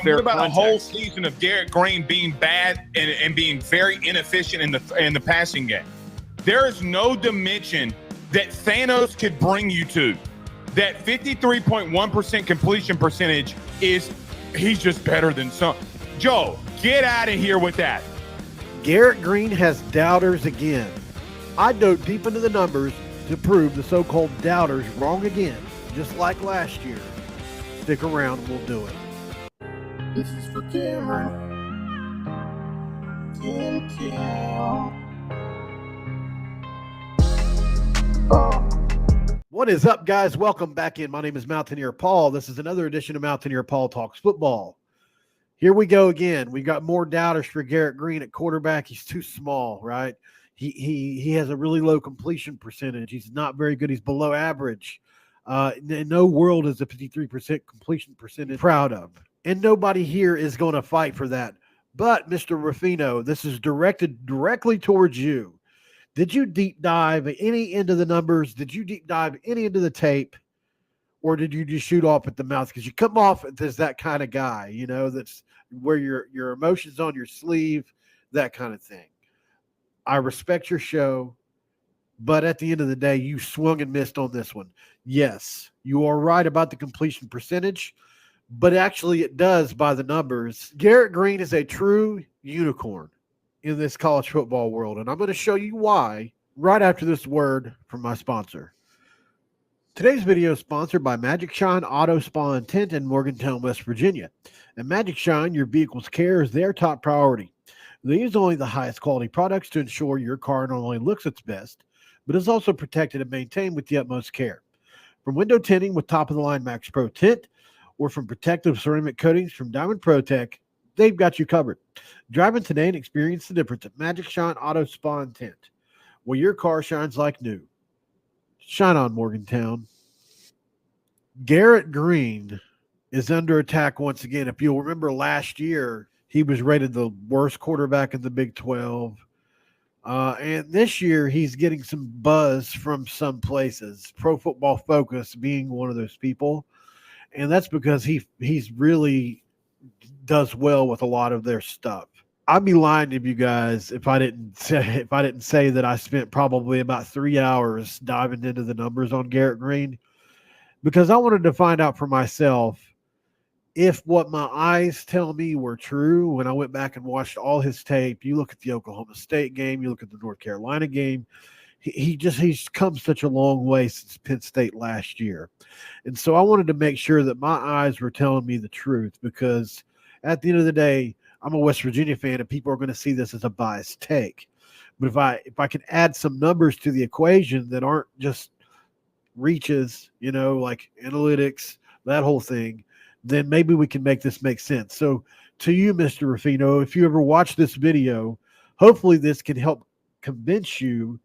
What about a whole season of Garrett Greene being bad and being very inefficient in the passing game? There is no dimension that Thanos could bring you to. That 53.1% completion percentage he's just better than some. Joe, get out of here with that. Garrett Greene has doubters again. I dove deep into the numbers to prove the so-called doubters wrong again, just like last year. Stick around, we'll do it. This is for Cameron. What is up, guys? Welcome back in. My name is Mountaineer Paul. This is another edition of Mountaineer Paul Talks Football. Here we go again. We got more doubters for Garrett Greene at quarterback. He's too small, right? He has a really low completion percentage. He's not very good. He's below average. In no world is a 53% completion percentage proud of. And nobody here is going to fight for that. But, Mr. Ruffino, this is directed directly towards you. Did you deep dive any into the numbers? Did you deep dive any into the tape? Or did you just shoot off at the mouth? Because you come off as that kind of guy, you know, that's where your emotions on your sleeve, that kind of thing. I respect your show, but at the end of the day, you swung and missed on this one. Yes, you are right about the completion percentage, but actually it does by the numbers. Garrett Greene is a true unicorn in this college football world, and I'm going to show you why right after this word from my sponsor. Today's video is sponsored by Magic Shine Auto Spa and Tint in Morgantown, West Virginia. At Magic Shine, your vehicle's care is their top priority. They use only the highest quality products to ensure your car not only looks its best, but is also protected and maintained with the utmost care. From window tinting with top-of-the-line Max Pro Tint, or from protective ceramic coatings from Diamond Protec, they've got you covered. Drive in today and experience the difference at Magic Shine Auto Spa and Tint, where your car shines like new. Shine on, Morgantown. Garrett Greene is under attack once again. If you'll remember last year, he was rated the worst quarterback in the Big 12. And this year, he's getting some buzz from some places, Pro Football Focus being one of those people. And that's because he's really does well with a lot of their stuff. I'd be lying to you guys if I didn't say that I spent probably about 3 hours diving into the numbers on Garrett Greene, because I wanted to find out for myself if what my eyes tell me were true. When I went back and watched all his tape, you look at the Oklahoma State game, you look at the North Carolina game, he's come such a long way since Penn State last year. And so I wanted to make sure that my eyes were telling me the truth, because at the end of the day, I'm a West Virginia fan and people are going to see this as a biased take. But if I can add some numbers to the equation that aren't just reaches, you know, like analytics, that whole thing, then maybe we can make this make sense. So to you, Mr. Ruffino, if you ever watch this video, hopefully this can help convince you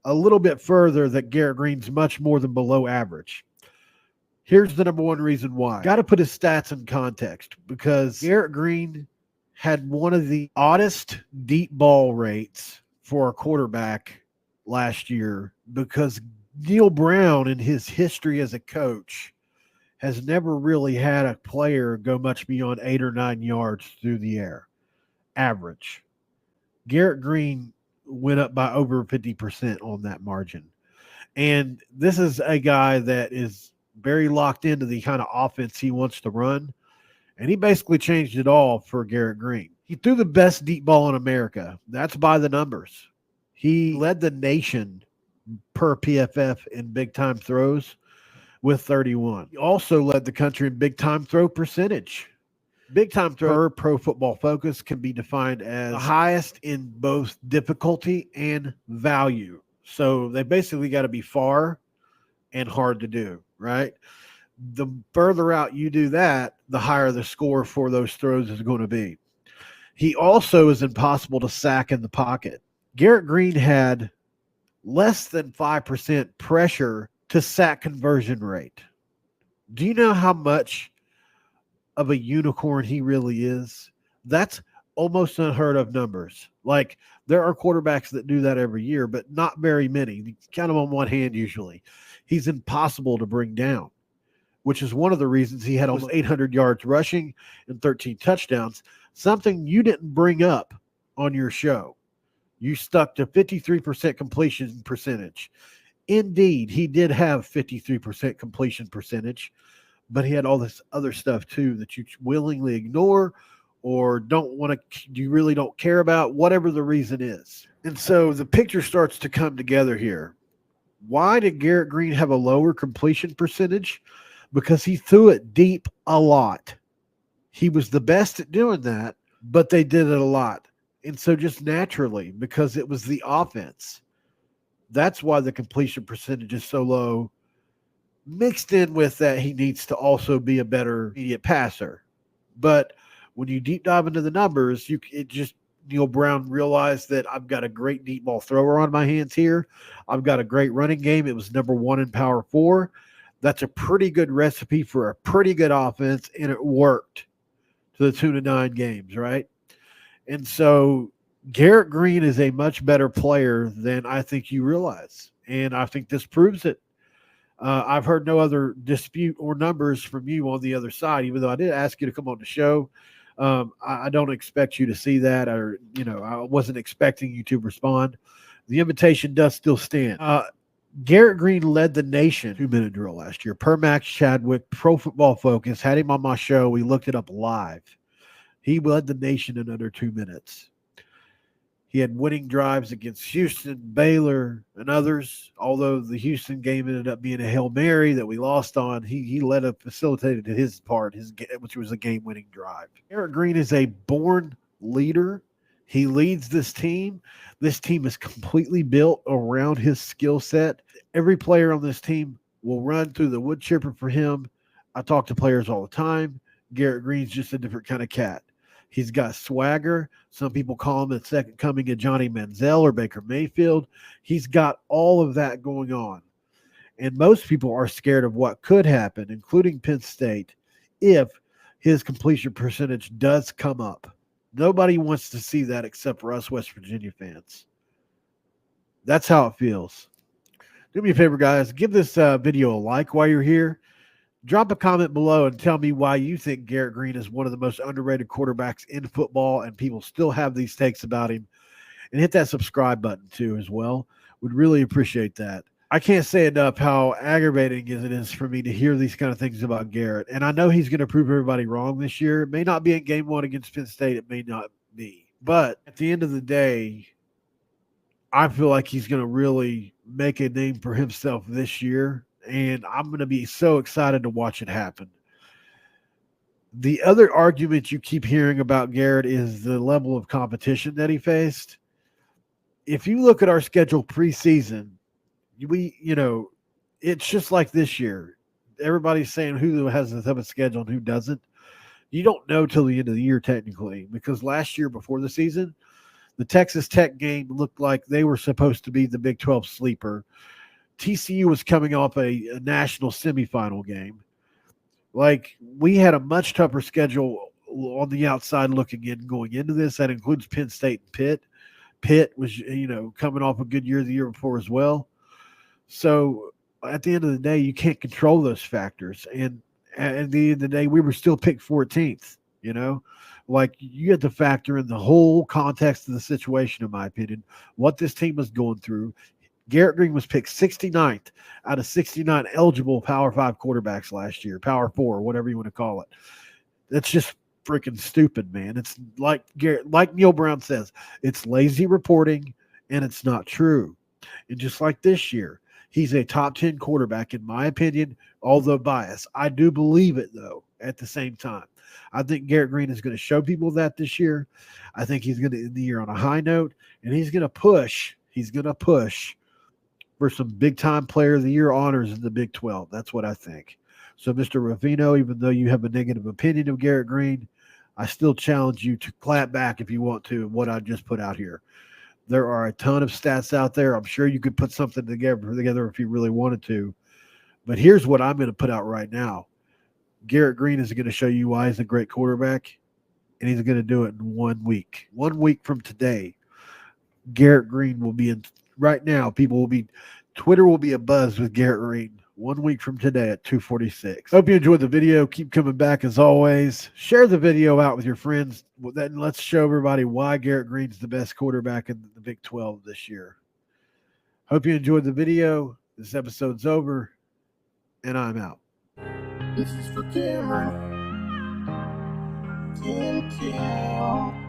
a little bit further that Garrett Greene's much more than below average. Here's the number one reason why. Got to put his stats in context, because Garrett Greene had one of the oddest deep ball rates for a quarterback last year, because Neil Brown, in his history as a coach, has never really had a player go much beyond 8 or 9 yards through the air, average. Garrett Greene went up by over 50% on that margin. And this is a guy that is very locked into the kind of offense he wants to run. And he basically changed it all for Garrett Greene. He threw the best deep ball in America. That's by the numbers. He led the nation per PFF in big-time throws with 31. He also led the country in big-time throw percentage. Big-time throw per Pro Football Focus can be defined as the highest in both difficulty and value. So they basically got to be far and hard to do, right? The further out you do that, the higher the score for those throws is going to be. He also is impossible to sack in the pocket. Garrett Greene had less than 5% pressure to sack conversion rate. Do you know how much of a unicorn he really is? That's almost unheard of numbers. Like, there are quarterbacks that do that every year, but not very many. You count them on one hand usually. He's impossible to bring down. which is one of the reasons he had almost 800 yards rushing and 13 touchdowns, something you didn't bring up on your show. You stuck to 53% completion percentage. Indeed, he did have 53% completion percentage, but he had all this other stuff too that you willingly ignore or you really don't care about, whatever the reason is. And so the picture starts to come together here. Why did Garrett Greene have a lower completion percentage? Because he threw it deep a lot. He was the best at doing that, but they did it a lot. And so just naturally, because it was the offense, that's why the completion percentage is so low. Mixed in with that, he needs to also be a better immediate passer. But when you deep dive into the numbers, Neil Brown realized that I've got a great deep ball thrower on my hands here. I've got a great running game. It was number 1 in Power 4. That's a pretty good recipe for a pretty good offense, and it worked to the tune of 9 games, right? And so Garrett Greene is a much better player than I think you realize, and I think this proves it. I've heard no other dispute or numbers from you on the other side, even though I did ask you to come on the show. I don't expect you to see that, or, I wasn't expecting you to respond. The invitation does still stand. Garrett Greene led the nation 2-minute drill last year. Per Max Chadwick, Pro Football Focus, had him on my show. We looked it up live. He led the nation in under 2 minutes. He had winning drives against Houston, Baylor, and others. Although the Houston game ended up being a Hail Mary that we lost on, he facilitated his part, which was a game-winning drive. Garrett Greene is a born leader. He leads this team. This team is completely built around his skill set. Every player on this team will run through the wood chipper for him. I talk to players all the time. Garrett Greene's just a different kind of cat. He's got swagger. Some people call him the second coming of Johnny Manziel or Baker Mayfield. He's got all of that going on. And most people are scared of what could happen, including Penn State, if his completion percentage does come up. Nobody wants to see that except for us West Virginia fans. That's how it feels. Do me a favor, guys. Give this video a like while you're here. Drop a comment below and tell me why you think Garrett Greene is one of the most underrated quarterbacks in football, and people still have these takes about him. And hit that subscribe button too as well. Would really appreciate that. I can't say enough how aggravating it is for me to hear these kind of things about Garrett. And I know he's going to prove everybody wrong this year. It may not be in game 1 against Penn State. It may not be. But at the end of the day, I feel like he's going to really make a name for himself this year. And I'm going to be so excited to watch it happen. The other argument you keep hearing about Garrett is the level of competition that he faced. If you look at our schedule preseason, it's just like this year. Everybody's saying who has the toughest schedule and who doesn't. You don't know till the end of the year technically, because last year before the season, the Texas Tech game looked like they were supposed to be the Big 12 sleeper. TCU was coming off a national semifinal game. Like, we had a much tougher schedule on the outside looking in going into this. That includes Penn State and Pitt. Pitt was, coming off a good year the year before as well. So at the end of the day, you can't control those factors. And at the end of the day, we were still picked 14th, Like, you have to factor in the whole context of the situation, in my opinion, what this team was going through. Garrett Greene was picked 69th out of 69 eligible Power 5 quarterbacks last year, Power 4, whatever you want to call it. That's just freaking stupid, man. It's like Neil Brown says, it's lazy reporting and it's not true. And just like this year, he's a top 10 quarterback, in my opinion, although biased. I do believe it, though, at the same time. I think Garrett Greene is going to show people that this year. I think he's going to end the year on a high note, and he's going to push. For some big-time player of the year honors in the Big 12. That's what I think. So, Mr. Ravino, even though you have a negative opinion of Garrett Greene, I still challenge you to clap back if you want to what I just put out here. There are a ton of stats out there. I'm sure you could put something together if you really wanted to. But here's what I'm going to put out right now. Garrett Greene is going to show you why he's a great quarterback, and he's going to do it in 1 week. 1 week from today, Garrett Greene will be in. Right now, Twitter will be abuzz with Garrett Greene 1 week from today at 2:46. Hope you enjoyed the video. Keep coming back as always. Share the video out with your friends. Then let's show everybody why Garrett Greene's the best quarterback in the Big 12 this year. Hope you enjoyed the video. This episode's over, and I'm out. This is for Cameron. 10 kill.